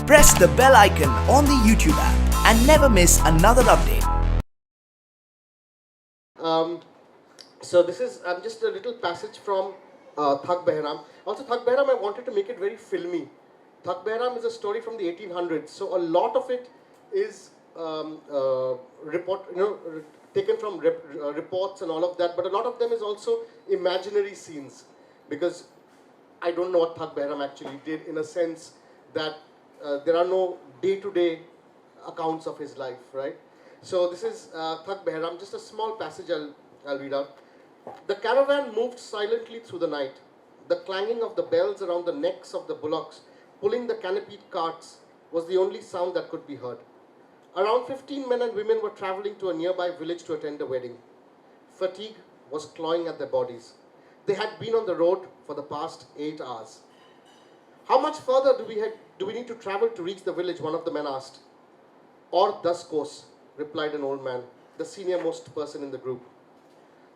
Press the bell icon on the YouTube app and never miss another update. So this is just a little passage from Thak Behram. Also, Thak Behram, I wanted to make it very filmy. Thak Behram is a story from the 1800s, so a lot of it is taken from reports and all of that, but a lot of them is also imaginary scenes, because I don't know what Thak Behram actually did, in a sense that there are no day-to-day accounts of his life, right? So this is Thak Behram, just a small passage I'll read out. The caravan moved silently through the night. The clanging of the bells around the necks of the bullocks pulling the canopied carts was the only sound that could be heard. Around 15 men and women were traveling to a nearby village to attend a wedding. Fatigue was clawing at their bodies. They had been on the road for the past 8 hours. How much further do we need to travel to reach the village? One of the men asked. Or 10 kos, replied an old man, the senior-most person in the group.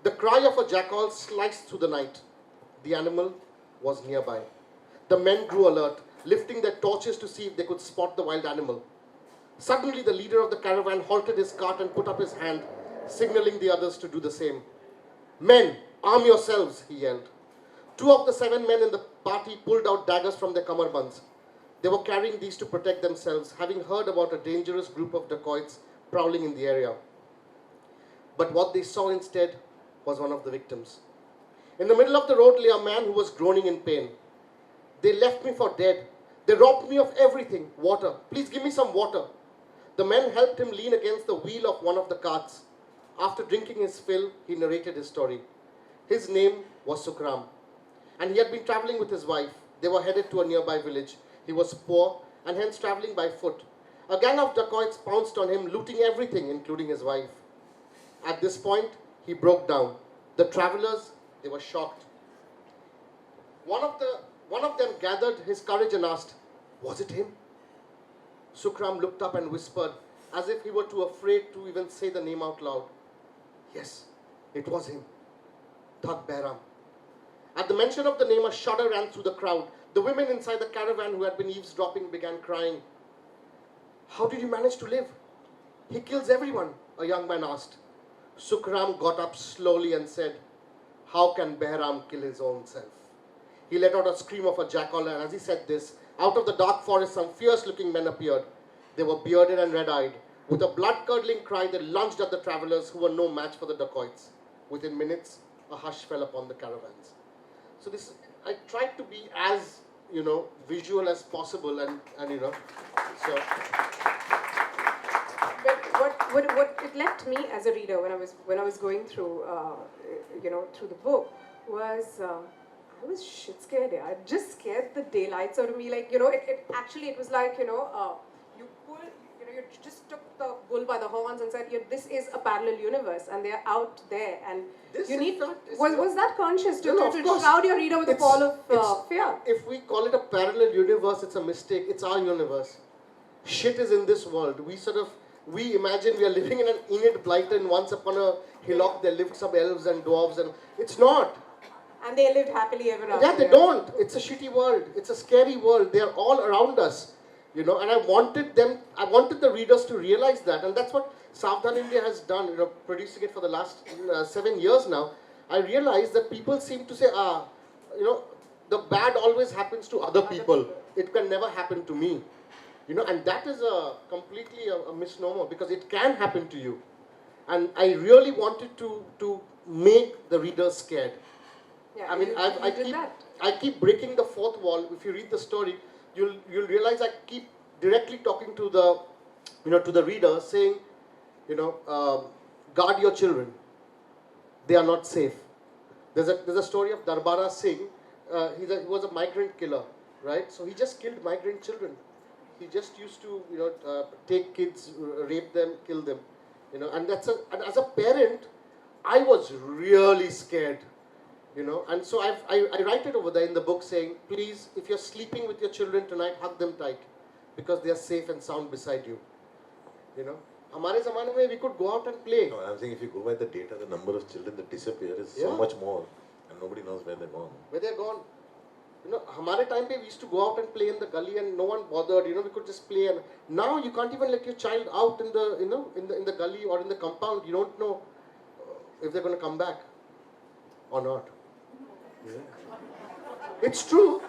The cry of a jackal sliced through the night. The animal was nearby. The men grew alert, lifting their torches to see if they could spot the wild animal. Suddenly, the leader of the caravan halted his cart and put up his hand, signaling the others to do the same. Men, arm yourselves, he yelled. 2 of the 7 men in the party pulled out daggers from their kamarbands. They were carrying these to protect themselves, having heard about a dangerous group of dacoits prowling in the area. But what they saw instead was one of the victims. In the middle of the road lay a man who was groaning in pain. They left me for dead. They robbed me of everything. Water. Please give me some water. The men helped him lean against the wheel of one of the carts. After drinking his fill, he narrated his story. His name was Sukram, and he had been traveling with his wife. They were headed to a nearby village. He was poor and hence traveling by foot. A gang of dacoits pounced on him, looting everything, including his wife. At this point, he broke down. The travelers, they were shocked. One of them gathered his courage and asked, was it him? Sukram looked up and whispered, as if he were too afraid to even say the name out loud. Yes, it was him. Thak Behram. At the mention of the name, a shudder ran through the crowd. The women inside the caravan who had been eavesdropping began crying. How did you manage to live? He kills everyone, a young man asked. Sukram got up slowly and said, how can Behram kill his own self? He let out a scream of a jackal, and as he said this, out of the dark forest some fierce-looking men appeared. They were bearded and red-eyed. With a blood-curdling cry, they lunged at the travelers who were no match for the dacoits. Within minutes, a hush fell upon the caravans. So this, I tried to be as, visual as possible, and so. But what it left me as a reader when I was going through, through the book was. I was shit scared. Yeah. It just scared the daylights out of me. Like, it was like, you just took the bull by the horns and said, this is a parallel universe and they're out there. And this you need, was that conscious to shroud your reader with a pall of fear? If we call it a parallel universe, it's a mistake. It's our universe. Shit is in this world. We imagine we are living in an Enid Blyton, once upon a hillock there lived some elves and dwarves, and it's not. And they lived happily ever after. Yeah, they don't. It's a shitty world. It's a scary world. They're all around us, and I wanted the readers to realize that, and that's what Savdhan India has done, producing it for the last 7 years now. I realized that people seem to say, the bad always happens to other people. It can never happen to me, and that is completely a misnomer, because it can happen to you. And I really wanted to make the readers scared. Yeah, I mean, I keep breaking the fourth wall. If you read the story, you'll realize I keep directly talking to the reader, saying, guard your children. They are not safe. There's a story of Darbara Singh. He was a migrant killer, right? So he just killed migrant children. He just used to take kids, rape them, kill them, And as a parent, I was really scared. And so I write it over there in the book saying, please, if you're sleeping with your children tonight, hug them tight, because they are safe and sound beside you. Hamare zamane mein we could go out and play. No, I'm saying if you go by the data, the number of children that disappear is so much more, and nobody knows where they're gone. Where they're gone. You know, हमारे time पे we used to go out and play in the gully and no one bothered. You know, we could just play. And now you can't even let your child out in the, you know, in the gully or in the compound. You don't know if they're going to come back or not. It's true.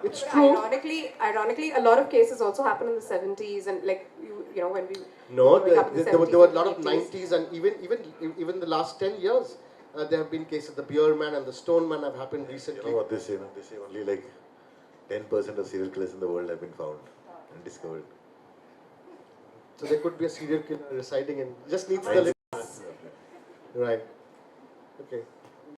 It's true. Ironically, a lot of cases also happened in the 70s and like you know when we No, growing up in the there were a 70s lot and of 80s. 90s and even the last 10 years. There have been cases. The Beer Man and the Stone Man have happened recently. You know what they say? They say only like 10% of serial killers in the world have been found and discovered. So there could be a serial killer residing in. Just needs the limits. Right. Okay.